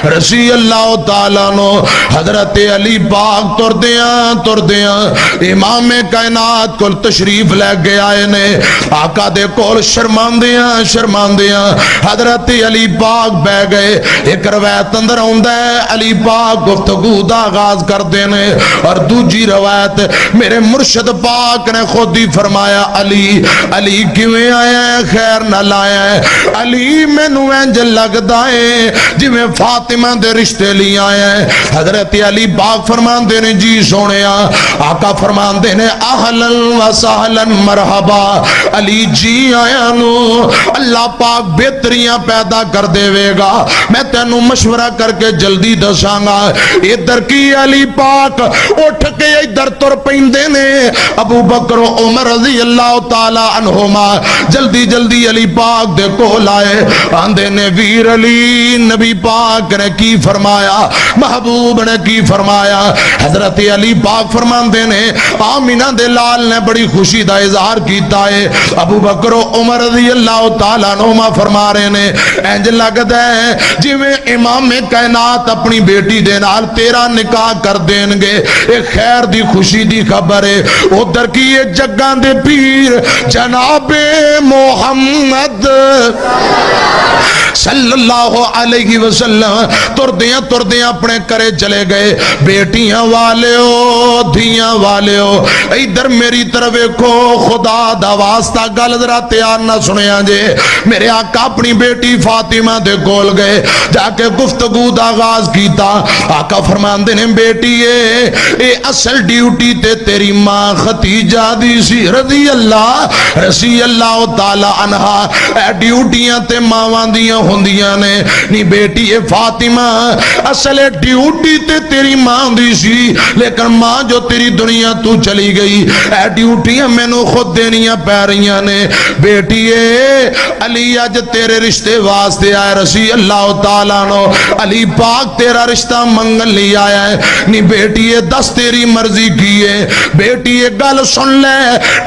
رضی اللہ تعالیٰ نو حضرت علی پاک تردیاں امام کائنات کو تشریف لے کے آئے نے آقا دے کول شرماندیاں حضرت علی پاک بہ گئے ایک روایت اندر آندا ہے علی پاک گفتگو دا آغاز کر دینے اور دوجی روایت میرے مرشد پاک نے خود ہی فرمایا علی کیویں آیا ہے خیر نہ لایا ہے علی مینوں انج لگدا ہے جویں فاطمہ دے رشتے لی آیا ہے حضرت علی پاک فرماندے نے جی سونیا آقا فرماندے نے اہلا و سہلا مرحبا علی جی آیا نو اللہ پاک بہتریاں پیدا کر دے گا میں تینوں مشورہ کر کے جلدی دساں گا ادھر کی علی پاک اٹھ کے ادھر تر پیندے نے ابو بکر و عمر رضی اللہ تعالی عنہما جلدی علی پاک دے کول آئے آندے نے ویر علی نبی پاک نے کی فرمایا محبوب نے کی فرمایا حضرت علی پاک فرماندے نے آمینہ دے لال نے بڑی خوشی دا اظہار کیتا ہے ابو بکر و عمر رضی اللہ تعالی عنہما فرما رہے نے انج لگدا ہے جویں امام کائنات اپنی بیٹی دے نال تیرا نکاح کر دین گے ایک خیر دی خوشی دی خبر ہے ادھر کی یہ جگاں دے پیر جناب محمد صلی اللہ علیہ وسلم تردیاں اپنے کرے چلے گئے بیٹیاں والے ہو دھیاں والے ہو ادھر میری طرف کو خدا دا واسطہ گل ذرا تیار نہ سنیا جے میرے آقا اپنی بیٹی فاطمہ دے کول گئے جا کے گفتگو دا آغاز کیتا آقا فرماندے نے بیٹی اے اصل ڈیوٹی تے تیری ماں ختیجہ دی سی رضی اللہ تعالی عنہا اے ڈیوٹیاں تے ماواں دیاں ہوندیاں نے نی بیٹی اے فاطمہ اصل ڈیوٹی تے تیری ماں دی سی لیکن ماں جو تیری دنیا تو چلی گئی اے ڈیوٹیاں میں نو خود دینیاں پہ رہیاں نے بیٹی اے علی اج تیرے رشتے واسطے آئے رضی اللہ تعالیٰ نو علی پاک تیرا رشتہ منگل لی آیا ہے نی بیٹی اے دس تیری مرضی کیے بیٹی اے گل سن لے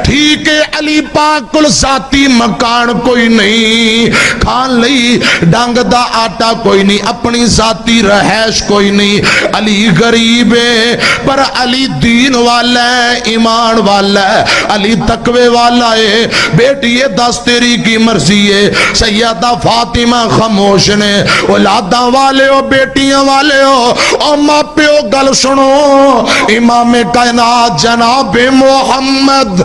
ٹھیک ہے علی پاک کل ذاتی مکان کوئی نہیں کھان لئی ڈانگ دا آٹا کوئی نہیں اپنی ذاتی رہائش کوئی نہیں علی غریب ہے پر علی دین والا ہے ایمان والا ہے علی تقوی والا ہے بیٹی یہ دس تیری کی مرضی ہے سیدہ فاطمہ خاموش نے اولاداں والے ہو بیٹیاں والے ہو اور ماں پیو گل سنو امام کائنات جناب محمد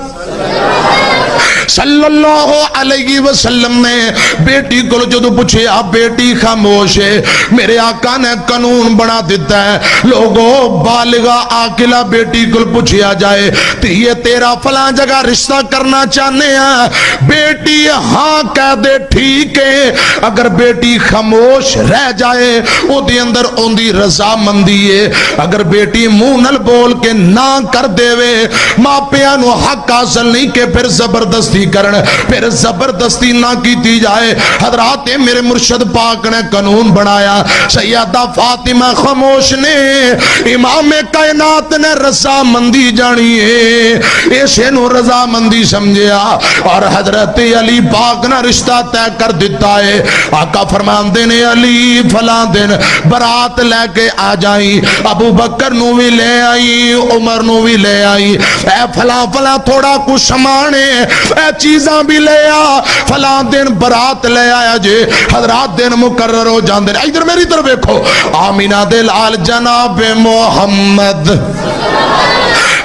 صلی اللہ علیہ وسلم نے بیٹی کو جدو پوچھے آپ بیٹی خاموش ہے میرے آقا نے قانون بنا دیتا ہے لوگوں بالغہ عاقلہ بیٹی کو پوچھیا جائے تو یہ تیرا فلاں جگہ رشتہ کرنا چاہنے ہیں بیٹی ہاں کہہ دے ٹھیک ہے اگر بیٹی خاموش رہ جائے وہ دی اندر ان دی رضا مندی ہے اگر بیٹی منہ نل بول کے نہ کر دے وے ماں پیانو حق حاصل نہیں کہ پھر زبردستی کرن پھر زبردستی نہ کیتی جائے حضرات میرے مرشد پاک نے قانون بنایا سیدہ فاطمہ خاموش نے امام کائنات نے رضا مندی جانی ہے اسے نو رضا مندی سمجھیا اور حضرت علی پاک نے رشتہ طے کر دیتا ہے آقا فرماندے نے علی فلاں دن برات لے کے آ جائیں ابو بکر نو بھی لے آئی عمر نو بھی لے آئی اے فلاں تھوڑا کچھ سمانے اے چیزاں بھی لے آ فلاں دن برات لے آیا جے حضرات دن مقرر ہو جاندے ادھر میری طرف دیکھو آمینہ دے لال جناب محمد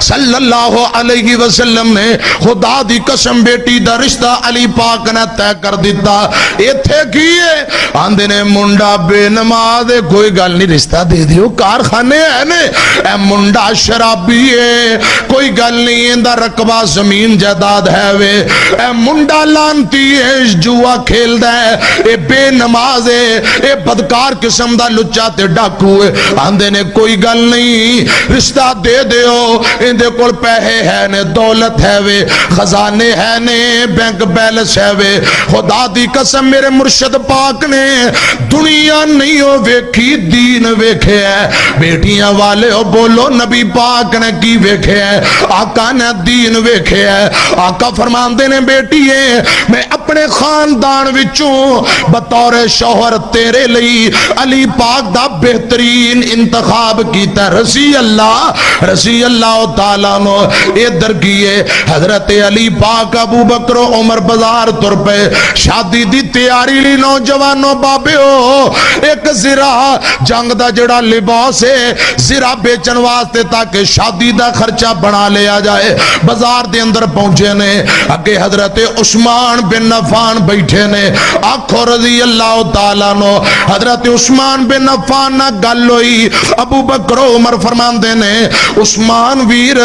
صلی اللہ علیہ وسلم نے خدا دی قسم بیٹی دا رشتہ علی پاک نے طے کر دیتا ایتھے کیے آندے نے منڈا بے نماز کوئی گل نہیں رشتہ دے دیو کارخانے ہیں نے اے منڈا شرابی ہے کوئی گل نہیں اندہ رقبہ زمین جائیداد ہے وے اے منڈا لانتی ہے جوا کھیل دے اے بے نماز ہے اے بدکار قسم دا لچا تے ڈاکو ہے آندے نے کوئی گل نہیں رشتہ دے دیو دے کول پیسے ہے نے دولت ہے وے خزانے ہے نے بینک بیلنس ہے وے خدا دی قسم میرے مرشد پاک نے دنیا نہیں ہو ویکھی دین ویکھے ہے بیٹیاں والے ہو بولو نبی پاک نے کی ویکھے ہے آقا نے دین ویکھے ہے آقا فرماندے نے بیٹیے میں اپنے خاندان وچوں بطور شوہر تیرے لئی علی پاک دا بہترین انتخاب کیتا رضی اللہ تعالیٰ نو ادھر کیے حضرت علی پاک ابو بکر و عمر بازار تر پہ شادی دی تیاری لی نوجوانوں بابے ہو ایک زرا جنگ دا جڑا لباس ہے زرا بیچن واسطے تاکہ شادی دا خرچہ بنا لیا جائے بازار دے اندر پہنچے نے اگے حضرت عثمان بن عفان بیٹھے نے آنکھو رضی اللہ تعالیٰ نو حضرت عثمان بن عفان نہ گل ہوئی ابو بکر و عمر فرمان دینے عثمان ویر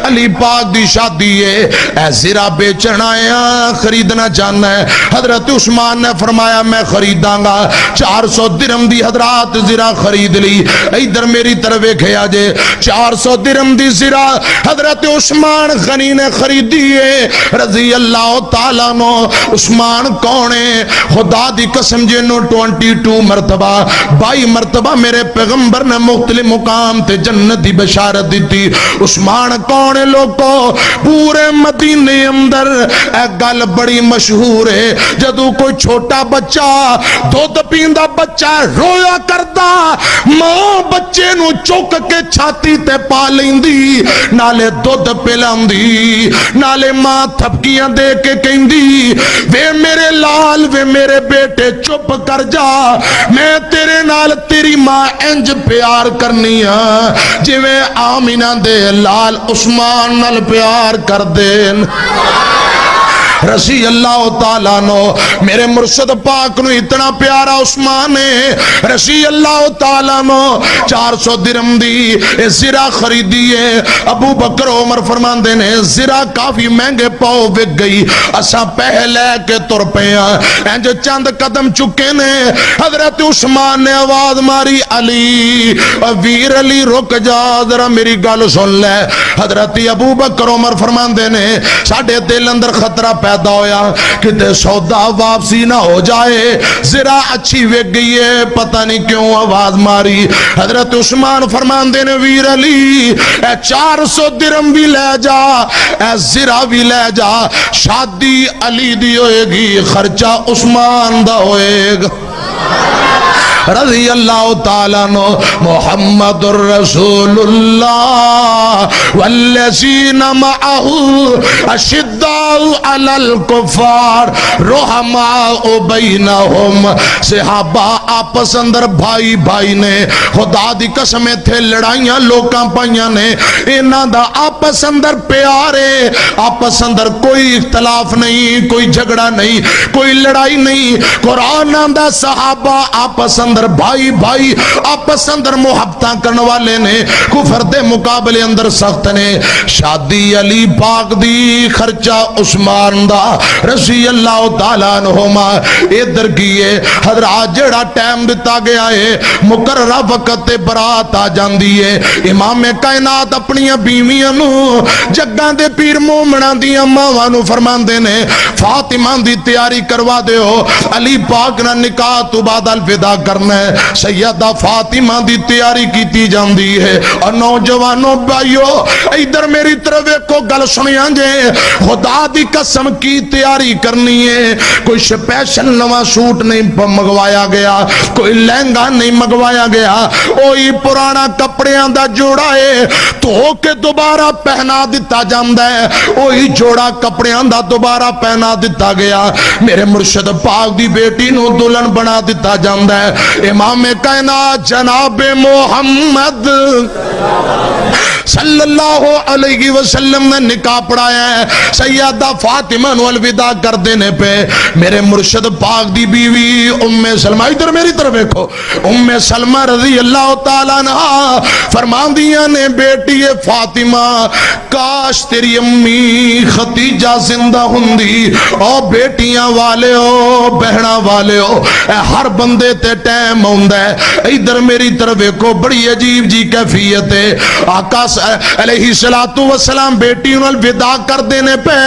علی پاک دی شادی ہے اے زرا بیچن آیا خریدنا چاہنا ہے حضرت عثمان نے فرمایا میں خریداں گا 400 درہم دی حضرات زرا خرید لی ادھر میری طرف کھیا جے 400 درہم دی زرا حضرت عثمان غنی نے خریدی ہے رضی اللہ تعالیٰ نو عثمان کونے خدا دی قسم جنو 22 مرتبہ 22 مرتبہ میرے پیغمبر نے مختلف مقام تے جنت دی بشارت دیتی عثمان کونے لوگوں پورے مدینے اندر ایک گل بڑی مشہور ہے جدو کوئی چھوٹا بچہ دودھ پیندہ بچہ رویا کردا ماں بچے نو چوک کے چھاتی تے پا لیندی نالے دودھ پلاندی نالے ماں تھپکیاں دے کے کہندی وے میرے لال وے میرے بیٹے چپ کر جا میں تیرے نال تیری ماں انج پیار کرنی ہاں جی میں آمینہ دے لال عثمان نال پیار کر دین رضی اللہ تعالیٰ نو میرے مرشد پاک نو اتنا پیارا عثمان ہے رضی اللہ تعالیٰ نو 400 درہم دی زرا خریدی ہے ابو بکر عمر فرمان دینے زرا کافی مہنگے پاؤ وک گئی اساں پہلے کے طور پہ ہیں جو چند قدم چکے نے حضرت عثمان نے آواز ماری علی ویر علی رک جا ذرا میری گل سن لے حضرت ابو بکر عمر فرمان دینے ساڑھے دل اندر خطرہ پیدا ہویا کہ سودا واپسی نہ ہو جائے ذرا اچھی ویک گئی ہے پتہ نہیں کیوں آواز ماری حضرت عثمان فرمان دینے ویر علی اے 400 درہم بھی لے جا اے ذرا بھی لے جا شادی علی دی ہوئے گی خرچہ عثمان دا ہوئے گا رضی اللہ تعالیٰ نو محمد الرسول اللہ والذین معہو اشداء علی الکفار رحماء بینہم صحابہ آپس اندر بھائی بھائی نے خدا دی قسمیں تھے لڑائیاں لوکاں پائیاں نے انہاں دا آپس اندر پیارے آپس اندر کوئی اختلاف نہیں کوئی جھگڑا نہیں کوئی لڑائی نہیں قرآن دا صحابہ آپس اندر بھائی بھائی آپس اندر محبتاں کرنے والے نے کفر دے مقابلے اندر سخت نے شادی علی پاک دی خرچہ عثمان دا رضی اللہ تعالیٰ عنہما ادھر کیے حضرات جڑا ٹائم دیتا گیا ہے مقررہ وقت برات آ جاندی ہے امام کائنات اپنی بیویاں نو جگاں دے پیر مومناں دی اماں نو فرمان دینے فاطمہ دی تیاری کروا دے ہو علی پاک نہ نکاح تو بعد الفدا کرنا ہے سیدہ فاطمہ دی تیاری کیتی جاندی ہے اور نوجوانوں بھائیو ادھر میری طرف ایک گل سنیاں جے خدا دی قسم کی تیاری کرنی ہے کوئی سپیشل نواں سوٹ نہیں مگوایا گیا کوئی لہنگا نہیں مگوایا گیا اوہی پرانا کپڑیاں دا جوڑا ہے تو کے دوبارہ پہنا دیتا جاندہ ہے اوہی جوڑا کپڑیاں دا دوبارہ پہنا دیتا گیا میرے مرشد پاک دی بیٹی نو دلہن بنا دیتا جاندہ ہے امام کائنات جناب محمد صلی اللہ علیہ وسلم نے نکاح پڑھایا ہے سیدہ سیدہ فاطمہ نو الوداع کر دینے پہ میرے مرشد پاک دی بیوی ام سلمہ، ادھر میری طرف دیکھو، ام سلمہ رضی اللہ تعالیٰ عنہ فرمان دیا نے بیٹی فاطمہ کاش تیری امی خدیجہ زندہ ہندی۔ او بیٹیاں والے ہو، بہنا والے ہو، ہر بندے تے ٹائم ہوندہ ہے، ادھر میری طرف دیکھو، بڑی عجیب جی کیفیت ہے۔ آقا علیہ السلام بیٹی انہوں الوداع کر دینے پہ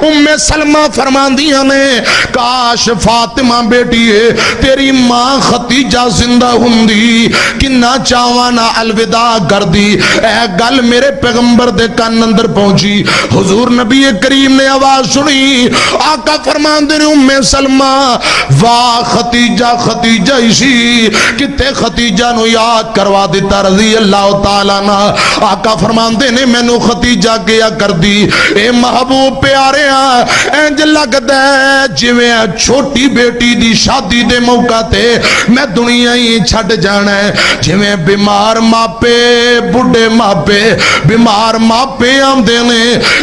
ام سلمہ فرمان دیا نے کاش فاطمہ بیٹی ہے تیری ماں خدیجہ زندہ ہندی، کنہ چاوانا الوداع کر دی۔ اے گل میرے پیغمبر دے کان اندر پہنچی، حضور نبی کریم نے آواز سنی، آقا فرمان دے ام سلمہ واہ خدیجہ خدیجہ اسی کتے خدیجہ نو یاد کروا دیتا رضی اللہ تعالیٰ عنہ۔ آقا فرمان دے نے میں نو خدیجہ کیا کر دی۔ اے محبوب پیارے انج لگتا ہے جویں چھوٹی بیٹی دی شادی دے موقع تے میں دنیا ہی چھڑ جانا ہے، جویں بیمار ماپے بڑھے ماپے بیمار ماپے آمدے نے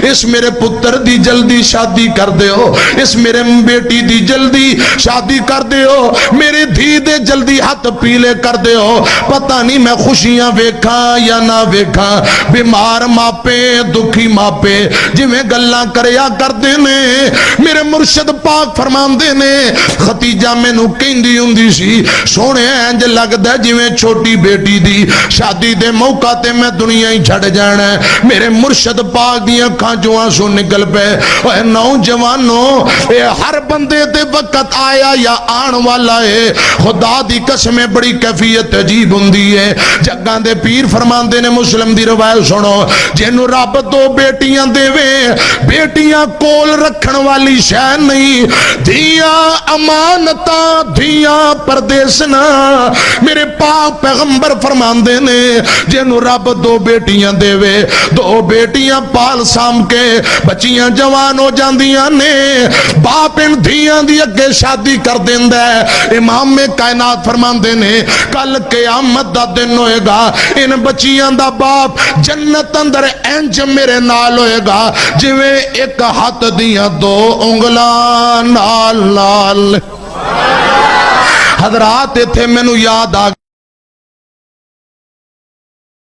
اس میرے پتر دی جلدی شادی کر دے ہو، اس میرے بیٹی دی جلدی شادی کر دے ہو، میرے دھی دے جلدی ہاتھ پیلے کر دے ہو، پتہ نہیں میں خوشیاں ویکھاں یا نہ ویکھاں۔ بیمار ماپے دکھی ماپے جویں گلاں کریا کر دے نے میرے مرشد پاک فرمان دے نے خدیجہ میں نو کہندی ہوندی سی سونے انج لگدا جویں چھوٹی بیٹی دی شادی دے موقع تے میں دنیا ہی چھڑ جانا ہے۔ میرے مرشد پاک دی اکھاں چوں آنسو نکل پے۔ اے نوجوانو اے ہر بندے تے وقت آیا یا آن والا ہے، خدا دی قسمیں بڑی کیفیت عجیب ہوندی ہے۔ جگاں دے پیر فرمان دے نے مسلم دی روایت سنو جنوں رب دو بیٹیاں دے وے بیٹیاں کول رکھن والی شے نہیں، دھیاں امانتاں دھیاں پردیسنا۔ میرے پاک پیغمبر فرمان دے نے جنوں رب دو بیٹیاں دے وے دو بیٹیاں پال سام کے بچیاں جوان ہو جاندیاں نے باپ ان دھیاں دی اگے شادی کر دیندہ ہے۔ امام کائنات فرمان دے نے کل قیامت دا دن ہوئے گا ان بچیاں دا باپ جنت اندر انج میرے نال ہوئے گا جویں ایک ہاتھ دیاں دو انگلاں نال نال۔ حضرات تھے میں نو یاد آ